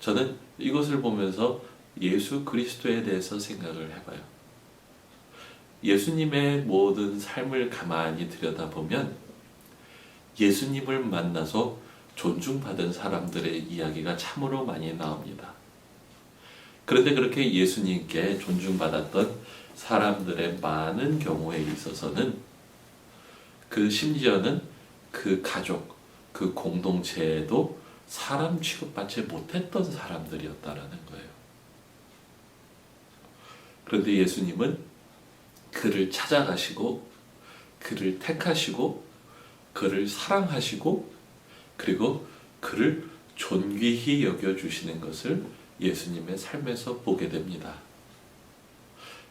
저는 이것을 보면서 예수 그리스도에 대해서 생각을 해봐요. 예수님의 모든 삶을 가만히 들여다보면 예수님을 만나서 존중받은 사람들의 이야기가 참으로 많이 나옵니다. 그런데 그렇게 예수님께 존중받았던 사람들의 많은 경우에 있어서는 심지어는 그 가족, 그 공동체에도 사람 취급받지 못했던 사람들이었다라는 거예요. 그런데 예수님은 그를 찾아가시고 그를 택하시고 그를 사랑하시고 그리고 그를 존귀히 여겨주시는 것을 예수님의 삶에서 보게 됩니다.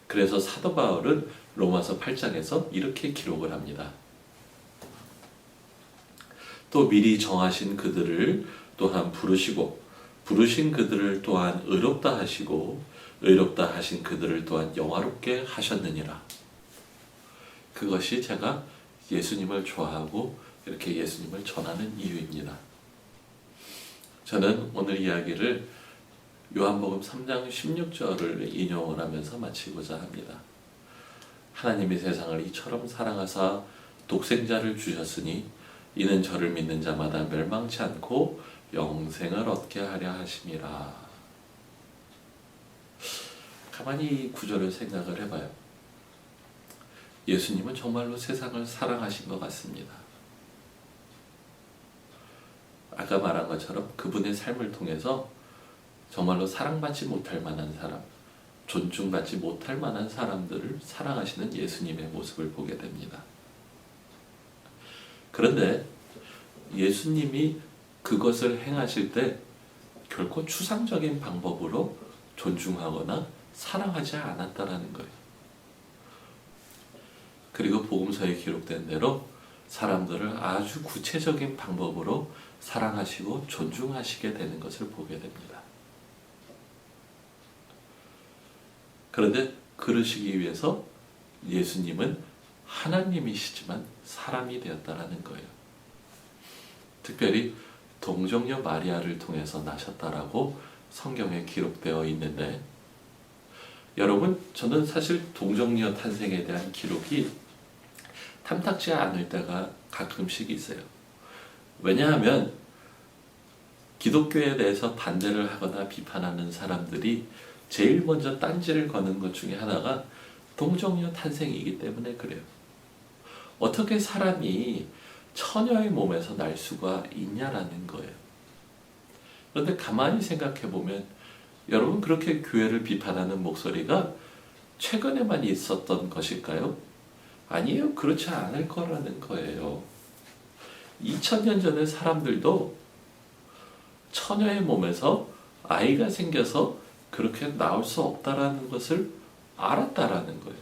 그래서 사도 바울은 로마서 8장에서 이렇게 기록을 합니다. 또 미리 정하신 그들을 또한 부르시고 부르신 그들을 또한 의롭다 하시고 의롭다 하신 그들을 또한 영화롭게 하셨느니라. 그것이 제가 예수님을 좋아하고 이렇게 예수님을 전하는 이유입니다. 저는 오늘 이야기를 요한복음 3장 16절을 인용을 하면서 마치고자 합니다. 하나님이 세상을 이처럼 사랑하사 독생자를 주셨으니 이는 저를 믿는 자마다 멸망치 않고 영생을 얻게 하려 하심이라. 가만히 이 구절을 생각을 해봐요. 예수님은 정말로 세상을 사랑하신 것 같습니다. 아까 말한 것처럼 그분의 삶을 통해서 정말로 사랑받지 못할 만한 사람, 존중받지 못할 만한 사람들을 사랑하시는 예수님의 모습을 보게 됩니다. 그런데 예수님이 그것을 행하실 때 결코 추상적인 방법으로 존중하거나 사랑하지 않았다라는 거예요. 그리고 복음서에 기록된 대로 사람들을 아주 구체적인 방법으로 사랑하시고 존중하시게 되는 것을 보게 됩니다. 그런데 그러시기 위해서 예수님은 하나님이시지만 사람이 되었다라는 거예요. 특별히 동정녀 마리아를 통해서 나셨다라고 성경에 기록되어 있는데, 여러분, 저는 사실 동정녀 탄생에 대한 기록이 탐탁지 않을 때가 가끔씩 있어요. 왜냐하면 기독교에 대해서 반대를 하거나 비판하는 사람들이 제일 먼저 딴지를 거는 것 중에 하나가 동정녀 탄생이기 때문에 그래요. 어떻게 사람이 처녀의 몸에서 날 수가 있냐라는 거예요. 그런데 가만히 생각해 보면 여러분, 그렇게 교회를 비판하는 목소리가 최근에만 있었던 것일까요? 아니에요. 그렇지 않을 거라는 거예요. 2000년 전의 사람들도 처녀의 몸에서 아이가 생겨서 그렇게 나올 수 없다라는 것을 알았다라는 거예요.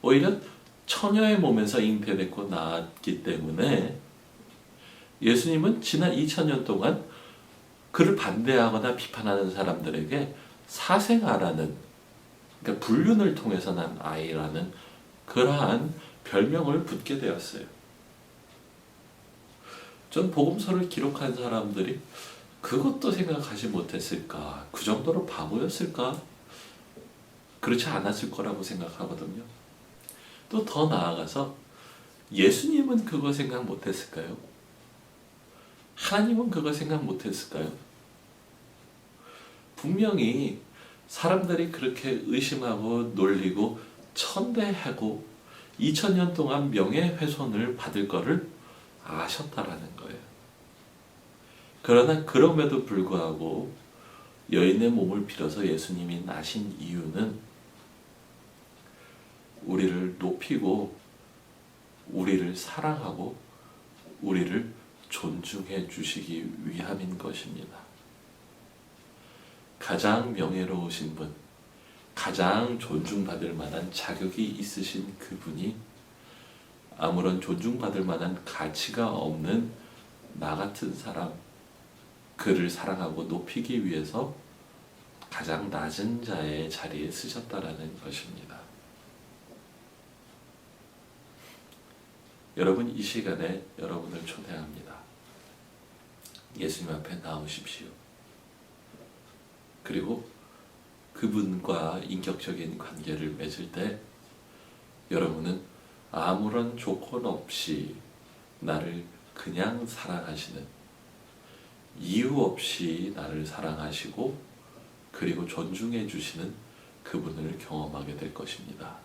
오히려 처녀의 몸에서 잉태됐고 낳았기 때문에 예수님은 지난 2000년 동안 그를 반대하거나 비판하는 사람들에게 사생아라는, 그러니까 불륜을 통해서 난 아이라는 그러한 별명을 붙게 되었어요. 전 복음서를 기록한 사람들이 그것도 생각하지 못했을까? 그 정도로 바보였을까? 그렇지 않았을 거라고 생각하거든요. 또 더 나아가서 예수님은 그거 생각 못했을까요? 하나님은 그거 생각 못했을까요? 분명히 사람들이 그렇게 의심하고 놀리고 천대하고 2000년 동안 명예훼손을 받을 거를 아셨다라는 거예요. 그러나 그럼에도 불구하고 여인의 몸을 빌어서 예수님이 나신 이유는 우리를 높이고 우리를 사랑하고 우리를 존중해 주시기 위함인 것입니다. 가장 명예로우신 분, 가장 존중받을 만한 자격이 있으신 그분이 아무런 존중받을 만한 가치가 없는 나 같은 사람, 그를 사랑하고 높이기 위해서 가장 낮은 자의 자리에 쓰셨다라는 것입니다. 여러분, 이 시간에 여러분을 초대합니다. 예수님 앞에 나오십시오. 그리고 그분과 인격적인 관계를 맺을 때 여러분은 아무런 조건 없이 나를 그냥 사랑하시는, 이유 없이 나를 사랑하시고 그리고 존중해 주시는 그분을 경험하게 될 것입니다.